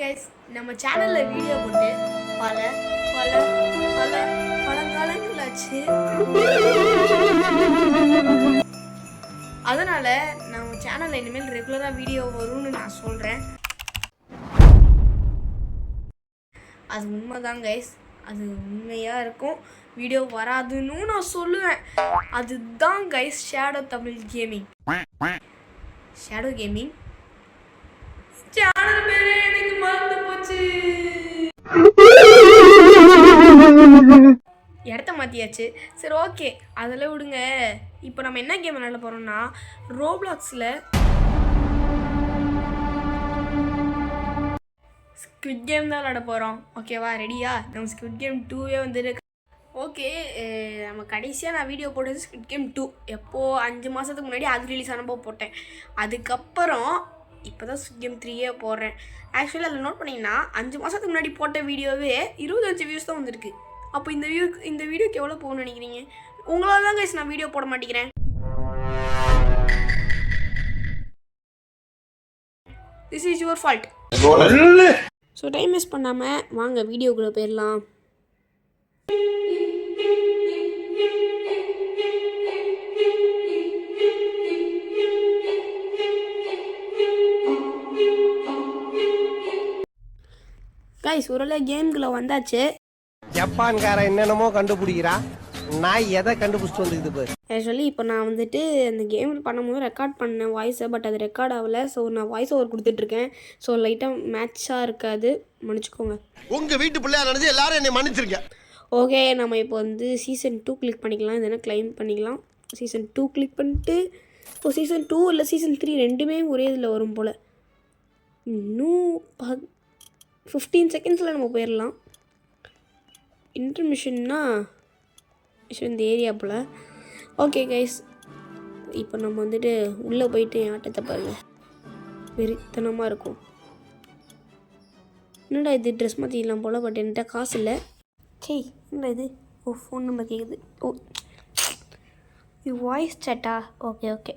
Guys, நம்ம சேனல்ல video போட்டு பல பல பல பல ஆச்சு. அதனால நம்ம சேனல்ல இனிமேல் ரெகுலரா வீடியோ வரும்னு நான் சொல்றேன். அது உண்மைதான் கைஸ், அது உண்மையா இருக்கும். வீடியோ வராதுன்னு நான் சொல்லுவேன். அதுதான் guys shadow Tamil gaming. Shadow gaming channel பேரே எனக்கு மறந்து போச்சு. இடத்த மாற்றியாச்சு. சரி, ஓகே, அதெல்லாம் விடுங்க. இப்போ நம்ம என்ன கேம் விளையாட போகிறோம்னா ரோப்ளாக்ஸில் ஸ்குவிட் கேம் தான் விளையாட போகிறோம். ஓகேவா, ரெடியா? நம்ம ஸ்குவிட் கேம் 2 வந்துட்டு ஓகே. நம்ம கடைசியாக நான் வீடியோ போட்டது ஸ்குவிட் கேம் 2 எப்போது 5 மாதத்துக்கு முன்னாடி அது ரிலீஸ் ஆனப்போ போட்டேன். அதுக்கப்புறம் இப்போ தான் ஸ்குவிட் கேம் 3 போடுறேன். ஆக்சுவலி அதில் நோட் பண்ணிங்கன்னா 5 மாதத்துக்கு முன்னாடி போட்ட வீடியோவே 25 வியூஸ் தான் வந்திருக்கு. அப்போ இந்த வீடியோக்கு எவ்வளோ போகணும்னு நினைக்கிறீங்க? உங்களால் தான் கைஸ் நான் வீடியோ போட மாட்டேங்கிறேன். This is your fault. So time waste பண்ணாமல் வாங்க வீடியோக்குள்ளே போயிடலாம். கைஸ், ஒரு கேம்குள்ளே வந்தாச்சு. ஜப்பான்கார என்னென்னமோ கண்டுபிடிக்கிறா, நான் எதை கண்டுபிடிச்சிட்டு வந்துக்குது பாரு. ஆக்சுவலி இப்போ நான் வந்துட்டு அந்த கேம் பண்ணும்போது ரெக்கார்ட் பண்ணேன் வாய்ஸை, பட் அது ரெக்கார்ட் ஆகலை. ஸோ நான் வாய்ஸ் ஓவர் கொடுத்துட்ருக்கேன். ஸோ லைட்டாக மேட்சாக இருக்காது, மன்னிச்சுக்கோங்க. உங்கள் வீட்டு பிள்ளையா நினச்சி எல்லாரும் என்னை மன்னிச்சிருக்கேன். ஓகே, நம்ம இப்போ வந்து சீசன் 2 கிளிக் பண்ணிக்கலாம். இதெல்லாம் கிளைம் பண்ணிக்கலாம். சீசன் 2 கிளிக் பண்ணிட்டு இப்போ சீசன் 2 இல்லை சீசன் 3 ரெண்டுமே ஒரே இதில் வரும் போல். இன்னும் 15 செகண்ட்ஸில் நம்ம போயிடலாம். இன்டர்மிஷன்னா இந்த ஏரியா போல். ஓகே கைஸ், இப்போ நம்ம வந்துட்டு உள்ளே போயிட்டு என் ஆட்டத்தை பாருங்கள். வெறித்தனமாக இருக்கும். என்னடா இது, ட்ரெஸ் மாற்றிக்கலாம் போல், பட் என்கிட்ட காசு இல்லை. சரி, என்னடா இது? ஓ, ஃபோன் நம்பர் கேட்குது. ஓ, இது வாய்ஸ் சேட்டா? Okay okay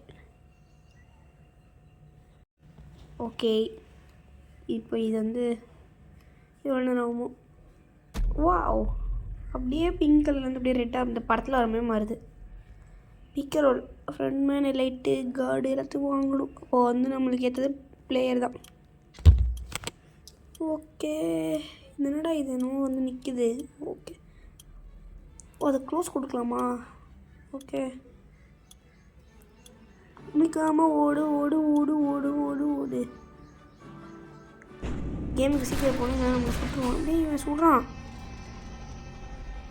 okay. இப்போ இது வந்து எவ்வளோ நேரம் ஆகுமோ? வாவ், அப்படியே பிங்க் கலர்லேருந்து அப்படியே ரெட்டாக இந்த படத்தில் வரமே மாறுது. பிக்கரோல் ஃப்ரண்ட் மேன் லைட்டு கார்டு எல்லாத்துக்கும் வாங்கணும். அப்போது வந்து நம்மளுக்கு ஏற்றது பிளேயர் தான். ஓகே, என்னடா இது இன்னும் வந்து நிற்குது. ஓகே, அதை க்ளோஸ் கொடுக்கலாமா? ஓகே, நிற்காமல் ஓடு ஓடு ஓடு ஓடு ஓடு ஓடு. கேமுக்கு சீக்கிரம் போகணும், நம்ம சுட்டுருவோம். டேய், இவன் சுடுறான்.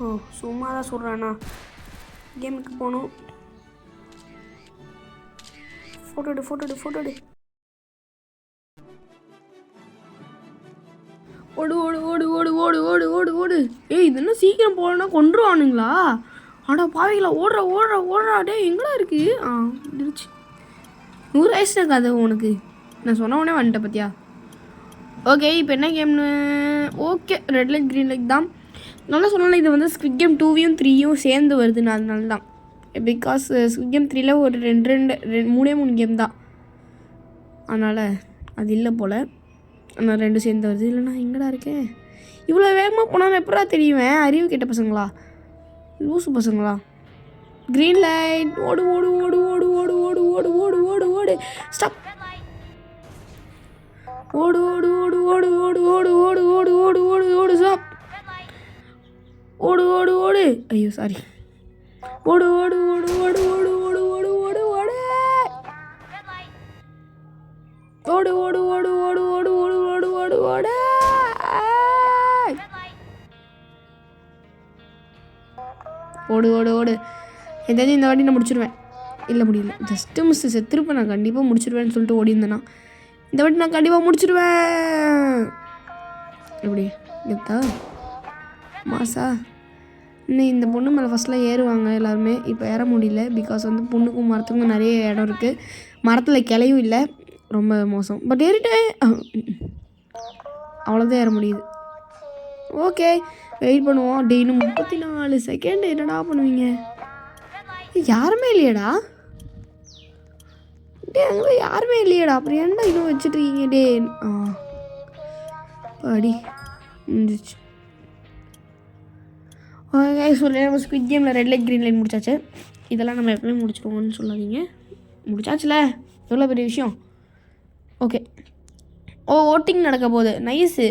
ஓ, சும்மா தான் சுடுறானா? கேமுக்கு போகணும். ஃபோட்டோ எடு ஃபோட்டோ எடு ஃபோட்டோ எடு. ஓடு ஓடு ஓடு ஓடு ஓடு ஓடு ஓடு ஓடு. ஏய், இது என்ன சீக்கிரம் போகலன்னா கொண்டுருவானுங்களா? ஆடா பாவிங்களா, ஓடுறா ஓடுறா ஓடுறா. டே, எங்கடா இருக்கு? இருந்துச்சு. 100 வயசு இருக்காது உனக்கு. நான் சொன்ன உடனே வந்துட்டேன் பார்த்தியா? ஓகே, இப்போ என்ன கேம்னு? Okay, red light green light தான். நல்லா சொன்னால இது வந்து ஸ்குவிட் கேம் 2 3 சேர்ந்து வருதுன்னு, அதனால தான். பிகாஸ் ஸ்குவிட் கேம் 3 ஒரு 3 கேம் தான், அதனால் அது இல்லை போல். ஆனால் 2 சேர்ந்து வருது. இல்லைண்ணா எங்கடா இருக்கேன்? இவ்வளோ வேகமாக போனால் எப்படா தெரியுவேன்? அறிவு கேட்ட பசங்களா, லூசு பசங்களா. க்ரீன் லைட், ஓடு ஓடு ஓடு ஓடு ஓடு ஓடு ஓடு ஓடு ஓடு ஓடு. ஸ்டாப். ஓடு ஓடு ஓடு ஓடு ஓடு ஓடு ஓடு ஓடு ஓடு ஓடு ஓடு. ஸ்டாப். ஓடு ஓடு ஓடு. ஐயோ சாரி. ஓடு ஓடு ஓடு ஓடு ஓடு ஓடு ஓடு ஓடு ஓடு. ஓடு ஓடு ஓடு ஓடு ஓடு ஓடு ஓடு ஓடு ஓடு. ஓடு ஓடு ஓடு. எதாவது இந்த வாட்டி நான் முடிச்சிடுவேன். இல்லை முடியல, ஜஸ்ட்டு மிஸ். செத்துருப்பேன் நான், கண்டிப்பாக முடிச்சிடுவேன்னு சொல்லிட்டு ஓடி இருந்தேன்னா. இந்த வாட்டி நான் கண்டிப்பாக முடிச்சிடுவேன். எப்படி கெத்தா மாசா? இன்னும் இந்த பொண்ணு மேலே ஃபஸ்ட்டில் ஏறுவாங்க எல்லாருமே. இப்போ ஏற முடியல, பிகாஸ் வந்து பொண்ணுக்கும் மரத்துக்கும் நிறைய இடம் இருக்குது. மரத்தில் கிளையும் இல்லை, ரொம்ப மோசம். பட் ஏறிட்டேன், அவ்வளோதான் ஏற முடியுது. ஓகே, வெயிட் பண்ணுவோம். Daily 34 second. என்னடா பண்ணுவீங்க? யாருமே இல்லையடா. டே, அங்கே யாருமே இல்லையடா. அப்புறம் ஏன்டா இன்னும் வச்சுட்ருக்கீங்க? டே, அடி முடிஞ்சிச்சு. ஓகே சொல்லி நம்ம ஸ்குவிட் கேமில் ரெட் லைட் க்ரீன் லைட் முடிச்சாச்சு. இதெல்லாம் நம்ம எப்பவுமே முடிச்சிடுவோம்னு சொல்லாதீங்க. முடிச்சாச்சுல, எவ்வளோ பெரிய விஷயம். ஓகே, ஓட்டிங் நடக்க போகுது. நைஸு.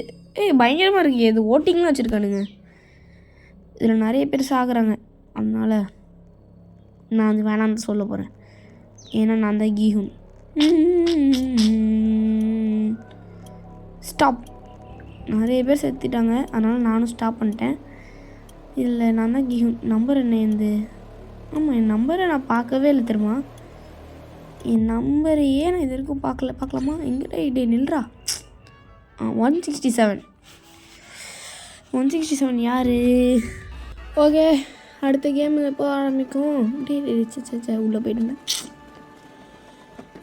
பயங்கரமாக இருக்கு. இது ஓட்டிங்னு வச்சுருக்கானுங்க. இதில் நிறைய பேர் சாகுறாங்க. அதனால் நான் அது வேணான்னு சொல்ல போகிறேன். ஏன்னா நான் தான் கீஹுன். ஸ்டாப். நிறைய பேர் செத்துட்டாங்க, அதனால் நானும் ஸ்டாப் பண்ணிட்டேன். இல்லை, நான் தான் கீஹுன். நம்பர் என்ன எந்த? ஆமாம், என் நம்பரை நான் பார்க்கவே இல்லை தெரியுமா. என் நம்பரையே நான் இது வரைக்கும் பார்க்கலாமா? எங்கிட்ட இதே நில்றா. 167 யார்? ஓகே, அடுத்த கேம் எப்போ ஆரம்பிக்கும்? உள்ளே போயிட்டுருந்தேன்.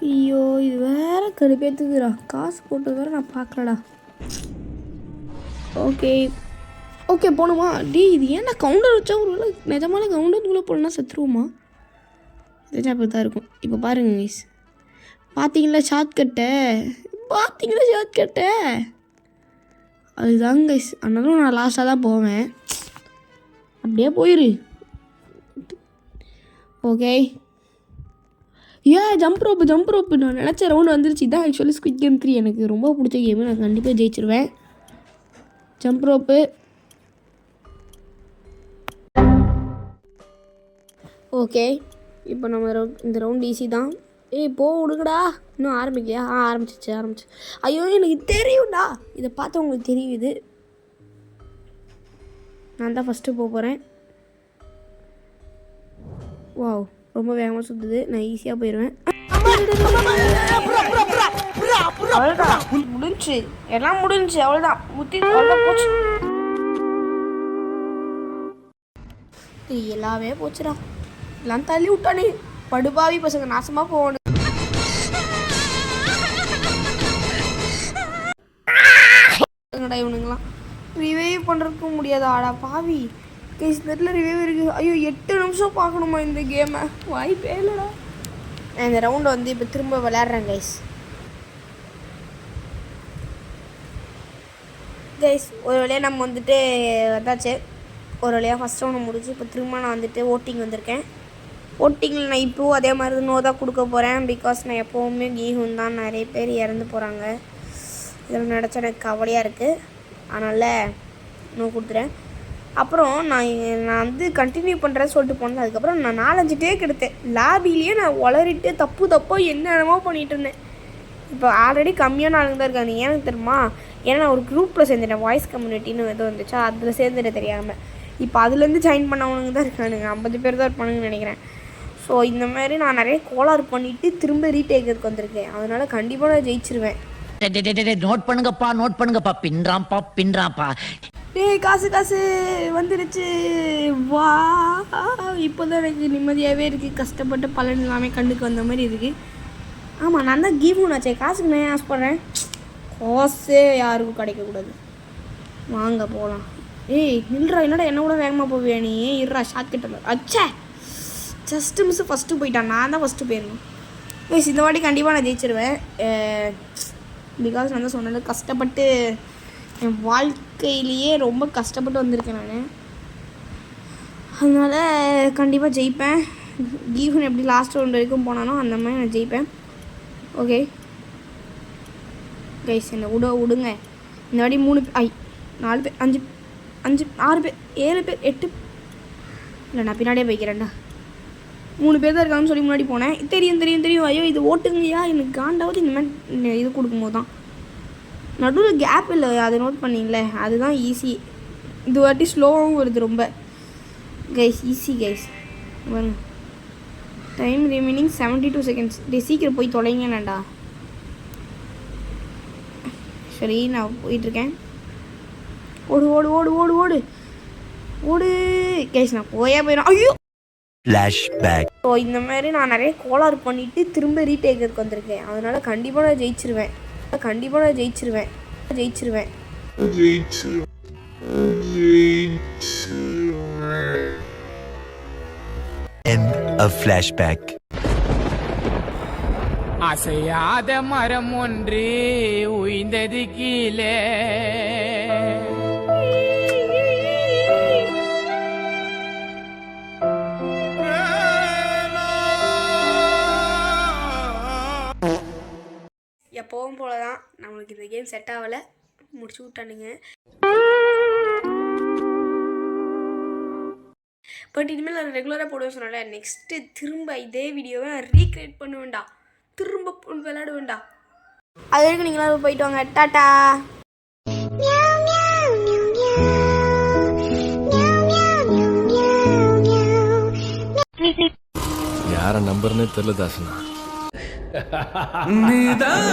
ஐயோ, இது வேறு கடுப்பேற்றுதுடா. காசு போட்டு வேறு நான் பார்க்கலடா. ஓகே போகணுமா? இது ஏன்னா கவுண்டர் வச்சா ஒரு வேளை நிஜமான கவுண்டருக்குள்ளே போடணும்னா செத்துருவோமா? தெரிஞ்சா அப்படி தான் இருக்கும். இப்போ பாருங்க கைஸ், பார்த்தீங்களா ஷார்ட்கட்டை? அதுதாங்க கைஸ். ஆனாலும் நான் லாஸ்ட்டாக தான் போவேன். அப்படியே போயிரு. Okay, jump rope. நான் நினச்ச ரவுண்டு வந்துருச்சு. இதான் ஆக்சுவலி ஸ்குவிட் கேம் 3 எனக்கு ரொம்ப பிடிச்ச கேமு. நான் கண்டிப்பாக ஜெயிச்சிருவேன். Jump rope. ஓகே, இப்போ நம்ம இந்த ரவுண்ட் ஈஸி தான். போ விடுங்கடா. இன்னும் ஆரம்பிக்கலையா? ஆரம்பிச்சிச்சு. ஐயோ, எனக்கு தெரியும்டா. இதை பார்த்தா உங்களுக்கு தெரியுது. நான் தான் ஃபஸ்ட்டு போகிறேன். வாவ், ரொம்ப வேகமாக சுற்றுது. நான் ஈஸியாக போயிடுவேன். அவ்வளோதான், முடிஞ்சு. எல்லாம் முடிஞ்சு. அவ்வளோதான், போச்சு. எல்லாமே போச்சுடா. எல்லாம் தள்ளி விட்டானே. படுபாவி பசங்க நாசமாக போகணும். இவனுங்களாம் ரிவைவ் பண்ணுறதுக்கும் முடியாது. ஆடா பாவி கைஸ், நெட்டில் ரிவைவ் இருக்குது. ஐயோ, 8 நிமிஷம் பார்க்கணுமா இந்த கேமை? வாய்ப்பே இல்லைடா. நான் இந்த ரவுண்டை வந்து இப்போ திரும்ப விளையாடுறேன் கைஸ். ஒரு வழியாக நம்ம வந்துட்டு வந்தாச்சு. ஒரு வழியாக ஃபஸ்ட் ரவுண்டு முடிச்சு இப்போ திரும்ப நான் வந்துட்டு ஓட்டிங் வந்திருக்கேன். ஓட்டிங்கில் நான் இப்போவும் அதே மாதிரி நோ தான் கொடுக்க போகிறேன். பிகாஸ் நான் எப்போவுமே கீஹுன் தான். நிறைய பேர் இறந்து போகிறாங்க. இதில் நினச்சா எனக்கு கவலையாக இருக்குது. அதனால் நோ கொடுத்துறேன். அப்புறம் நான் வந்து கண்டினியூ பண்ணுறேன்னு சொல்லிட்டு போனேன். அதுக்கப்புறம் நான் 4-5 டேக் எடுத்தேன். லாபிலேயே நான் உளறிட்டு தப்பாக என்னென்னமோ பண்ணிகிட்டு இருந்தேன். இப்போ ஆல்ரெடி கம்மியான ஆளுங்க தான் இருக்காங்க. ஏன்னு தெரியுமா? ஏன்னா நான் ஒரு குரூப்பில் சேர்ந்துட்டேன். வாய்ஸ் கம்யூனிட்டின்னு எதுவும் வந்துச்சா, அதில் சேர்ந்துட்டேன் தெரியாமல். இப்போ அதுலேருந்து ஜாயின் பண்ணவனுங்க தான் இருக்கானுங்க. 50 பேர் தான் இருப்பானுங்கன்னு நினைக்கிறேன். ஸோ இந்த மாதிரி நான் நிறைய கோளாறு பண்ணிவிட்டு திரும்ப ரீடேக்கருக்கு வந்திருக்கேன். அதனால் கண்டிப்பாக நான் ஜெயிச்சிருவேன். நோட் பண்ணுங்கப்பா. பின்றாப்பா. காசு வந்துருச்சு. வா, இப்போ தான் எனக்கு நிம்மதியாகவே இருக்குது. கஷ்டப்பட்ட பலன் எல்லாமே கண்ணுக்கு வந்த மாதிரி இருக்குது. ஆமாம், நான் தான் கீஃபுன் ஆச்சே. காசுக்கு நான் ஆசைப்படுறேன். காசே யாருக்கும் கிடைக்கக்கூடாது. வாங்க போகலாம். நில்றா. என்னடா என்ன கூட வேகமாக போவியா நீ? இருறா, ஷார்ட் கட். அச்சே, ஜஸ்ட்டு மிஸ்ஸு ஃபஸ்ட்டு போயிட்டான். நான் தான் ஃபஸ்ட்டு போயிடணும். இந்த வாட்டி கண்டிப்பாக நான் ஜெயிச்சிருவேன். பிகாஸ் நான் தான் சொன்னது, கஷ்டப்பட்டு என் வாழ்க்கையிலேயே ரொம்ப கஷ்டப்பட்டு வந்திருக்கேன் நான். அதனால் கண்டிப்பாக ஜெயிப்பேன். கீஃபுன் எப்படி லாஸ்ட் ரவுண்ட் வரைக்கும் போனானோ அந்த மாதிரி நான் ஜெயிப்பேன். ஓகே கைஸ், என்னை விடுங்க. இந்த வாட்டி 3 பேர், 4 பேர், 5 6 பேர், 7 பேர், 8 இல்லை, நான் பின்னாடியே போய்க்கிறேன்டா. 3 பேர் தான் இருக்காங்கன்னு சொல்லி முன்னாடி போனேன். தெரியும். ஐயோ, இது ஓட்டுங்கய்யா. எனக்கு காண்டாவது இந்த மாதிரி இது கொடுக்கும்போது தான். நடுவில் கேப் இல்லை, அதை நோட் பண்ணிங்களே, அதுதான் ஈஸி. இது வாட்டி ஸ்லோவாகவும் வருது ரொம்ப. Guys, easy guys. பாருங்க, டைம் ரிமைனிங் 72 செகண்ட்ஸ். சீக்கிரம் போய் தொலைங்கண்ணா. சரி, நான் போயிட்டுருக்கேன். ஓடு கைஸ், நான் போயிடும். ஐயோ, ஃப்ளாஷ்பேக். ஸோ இந்த மாதிரி நான் நிறைய கோளாறு பண்ணிவிட்டு திரும்ப ரீடேக்கருக்கு வந்திருக்கேன். அதனால் கண்டிப்பாக நான் ஜெயிச்சிருவேன். End of flashback. அசையாத மரம் ஒன்று உய்ந்தது கீழே, அவனுக்கு இந்த கேம் செட் ஆகலை, முடிச்சு விட்டானுங்க. பட் இனிமேல் நான் ரெகுலராக போடுவேன் சொன்னால, நெக்ஸ்ட்டு திரும்ப இதே வீடியோவை நான் ரீக்ரியேட் பண்ணுவேன்டா, திரும்ப விளையாடுவேன்டா. அது வரைக்கும் நீங்களாம் போயிட்டு வாங்க. டாட்டா. யார நம்பர்னே தெரியல தாசனா. நீதான்